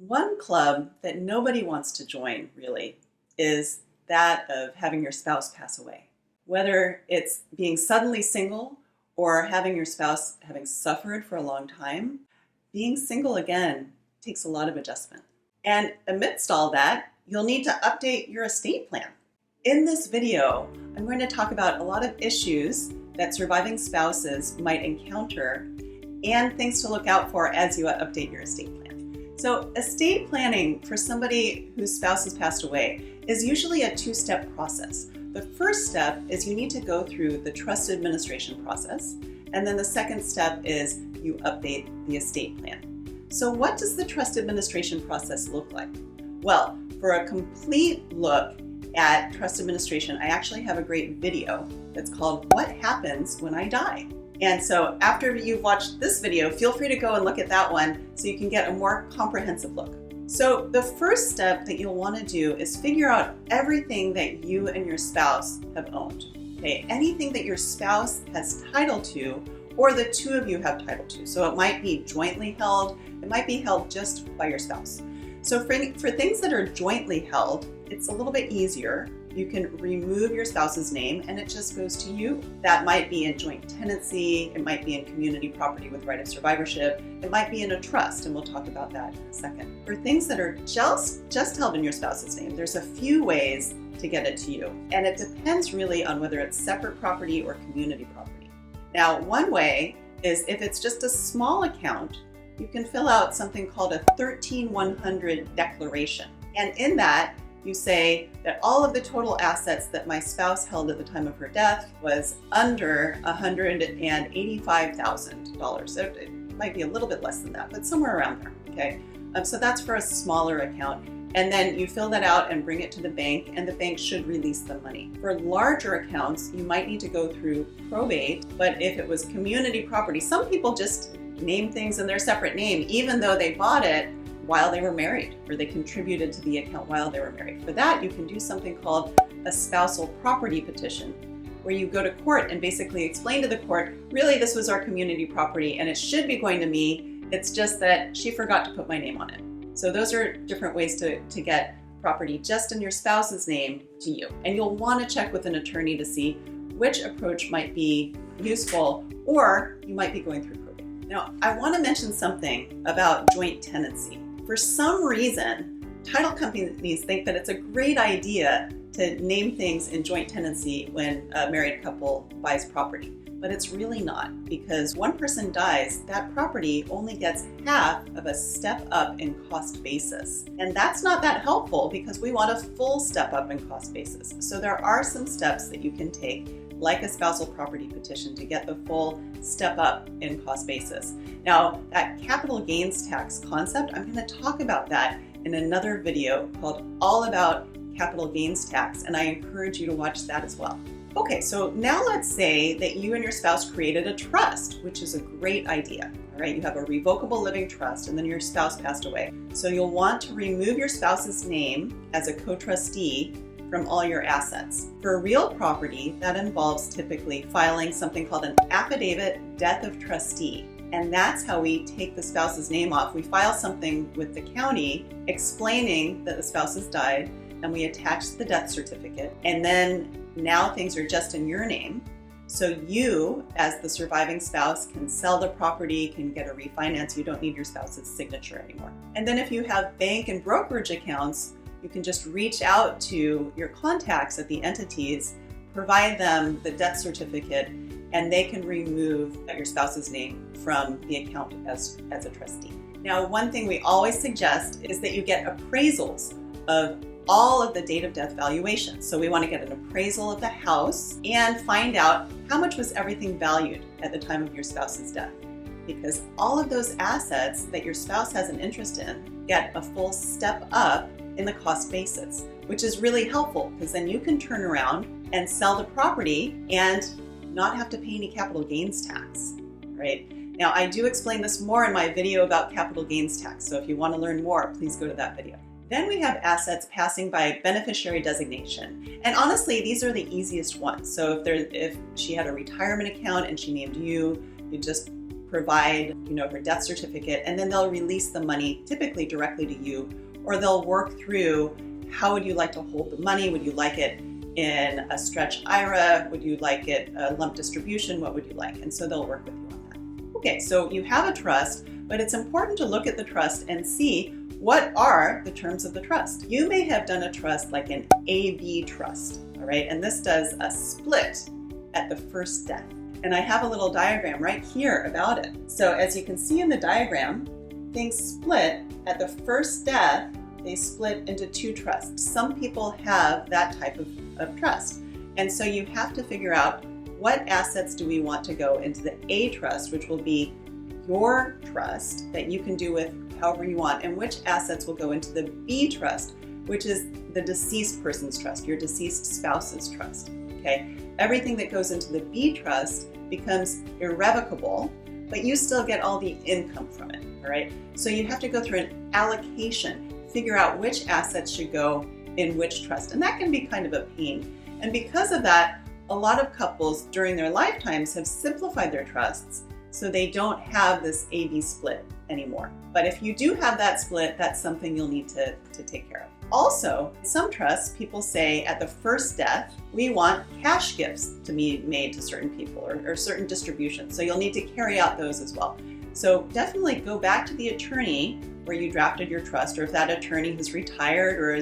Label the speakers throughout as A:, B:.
A: One club that nobody wants to join, really, is that of having your spouse pass away. Whether it's being suddenly single or having your spouse having suffered for a long time, being single again takes a lot of adjustment. And amidst all that, you'll need to update your estate plan. In this video, I'm going to talk about a lot of issues that surviving spouses might encounter and things to look out for as you update your estate plan. So estate planning for somebody whose spouse has passed away is usually a two-step process. The first step is you need to go through the trust administration process, and then the second step is you update the estate plan. So what does the trust administration process look like? Well, for a complete look at trust administration, I actually have a great video that's called What Happens When I Die? And so after you've watched this video, feel free to go and look at that one so you can get a more comprehensive look. So the first step that you'll want to do is figure out everything that you and your spouse have owned. Okay, anything that your spouse has title to or the two of you have title to. So it might be jointly held, it might be held just by your spouse. So for things that are jointly held, it's a little bit easier. You can remove your spouse's name and it just goes to you. That might be in joint tenancy, it might be in community property with right of survivorship, it might be in a trust, and we'll talk about that in a second. For things that are just held in your spouse's name, there's a few ways to get it to you. And it depends really on whether it's separate property or community property. Now, one way is if it's just a small account, you can fill out something called a 13100 declaration. And in that, you say that all of the total assets that my spouse held at the time of her death was under $185,000. It might be a little bit less than that, but somewhere around there, okay? So that's for a smaller account. And then you fill that out and bring it to the bank, and the bank should release the money. For larger accounts, you might need to go through probate, but if it was community property, some people just name things in their separate name, even though they bought it while they were married, or they contributed to the account while they were married. For that, you can do something called a spousal property petition, where you go to court and basically explain to the court, really this was our community property and it should be going to me, it's just that she forgot to put my name on it. So those are different ways to get property just in your spouse's name to you. And you'll want to check with an attorney to see which approach might be useful, or you might be going through probate. Now, I want to mention something about joint tenancy. For some reason, title companies think that it's a great idea to name things in joint tenancy when a married couple buys property. But it's really not, because one person dies, that property only gets half of a step up in cost basis. And that's not that helpful because we want a full step up in cost basis. So there are some steps that you can take, like a spousal property petition, to get the full step up in cost basis. Now, that capital gains tax concept, I'm going to talk about that in another video called All About Capital Gains Tax, and I encourage you to watch that as well. Okay, so now let's say that you and your spouse created a trust, which is a great idea. All right, you have a revocable living trust and then your spouse passed away. So you'll want to remove your spouse's name as a co-trustee from all your assets. For real property, that involves typically filing something called an affidavit death of trustee. And that's how we take the spouse's name off. We file something with the county explaining that the spouse has died, and we attach the death certificate. And then now things are just in your name. So you, as the surviving spouse, can sell the property, can get a refinance. You don't need your spouse's signature anymore. And then if you have bank and brokerage accounts, you can just reach out to your contacts at the entities, provide them the death certificate, and they can remove your spouse's name from the account as a trustee. Now, one thing we always suggest is that you get appraisals of all of the date of death valuations. So we want to get an appraisal of the house and find out how much was everything valued at the time of your spouse's death. Because all of those assets that your spouse has an interest in get a full step up in the cost basis, which is really helpful because then you can turn around and sell the property and not have to pay any capital gains tax, right? Now, I do explain this more in my video about capital gains tax, so if you want to learn more, please go to that video. Then we have assets passing by beneficiary designation. And honestly, these are the easiest ones. So if she had a retirement account and she named you, you just provide, her death certificate, and then they'll release the money typically directly to you, or they'll work through how would you like to hold the money? Would you like it in a stretch IRA? Would you like it a lump distribution? What would you like? And so they'll work with you on that. Okay, so you have a trust, but it's important to look at the trust and see what are the terms of the trust. You may have done a trust like an AB trust, all right? And this does a split at the first death. And I have a little diagram right here about it. So as you can see in the diagram, things split at the first death. They split into two trusts. Some people have that type of trust. And so you have to figure out what assets do we want to go into the A trust, which will be your trust that you can do with however you want, and which assets will go into the B trust, which is the deceased person's trust, your deceased spouse's trust, okay? Everything that goes into the B trust becomes irrevocable, but you still get all the income from it, all right? So you have to go through an allocation, figure out which assets should go in which trust, and that can be kind of a pain. And because of that, a lot of couples during their lifetimes have simplified their trusts so they don't have this AB split anymore. But if you do have that split, that's something you'll need to take care of. Also, in some trusts, people say at the first death, we want cash gifts to be made to certain people or certain distributions. So you'll need to carry out those as well. So definitely go back to the attorney where you drafted your trust, or if that attorney has retired or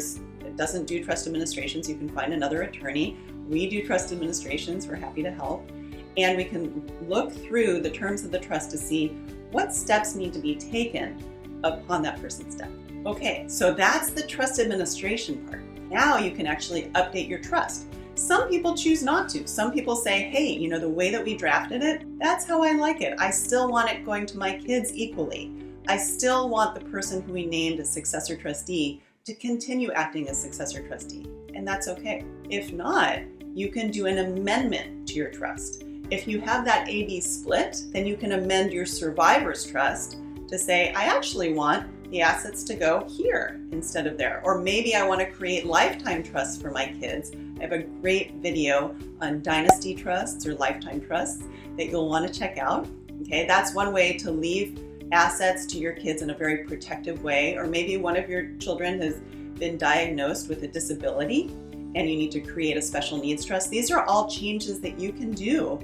A: doesn't do trust administrations, you can find another attorney. We do trust administrations, we're happy to help. And we can look through the terms of the trust to see what steps need to be taken upon that person's death. Okay, so that's the trust administration part. Now you can actually update your trust. Some people choose not to. Some people say, hey, the way that we drafted it, that's how I like it. I still want it going to my kids equally. I still want the person who we named as successor trustee to continue acting as successor trustee, and that's okay. If not, you can do an amendment to your trust. If you have that AB split, then you can amend your survivor's trust to say, I actually want the assets to go here instead of there. Or maybe I want to create lifetime trusts for my kids. I have a great video on dynasty trusts or lifetime trusts that you'll want to check out. Okay, that's one way to leave assets to your kids in a very protective way. Or maybe one of your children has been diagnosed with a disability and you need to create a special needs trust. These are all changes that you can do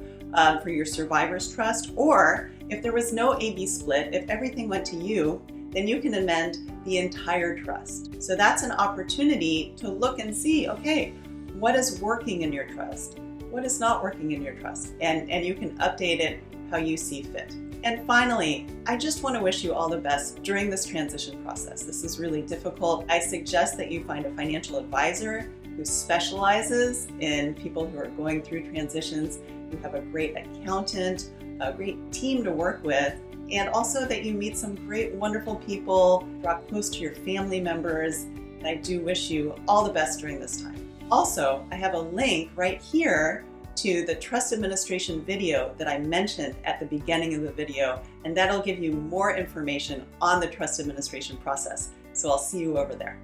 A: for your survivor's trust. Or if there was no AB split, if everything went to you, then you can amend the entire trust. So that's an opportunity to look and see, okay, what is working in your trust? What is not working in your trust? And you can update it how you see fit. And finally, I just want to wish you all the best during this transition process. This is really difficult. I suggest that you find a financial advisor who specializes in people who are going through transitions. You have a great accountant, a great team to work with, and also that you meet some great, wonderful people, draw close to your family members. And I do wish you all the best during this time. Also, I have a link right here to the trust administration video that I mentioned at the beginning of the video, and that'll give you more information on the trust administration process. So I'll see you over there.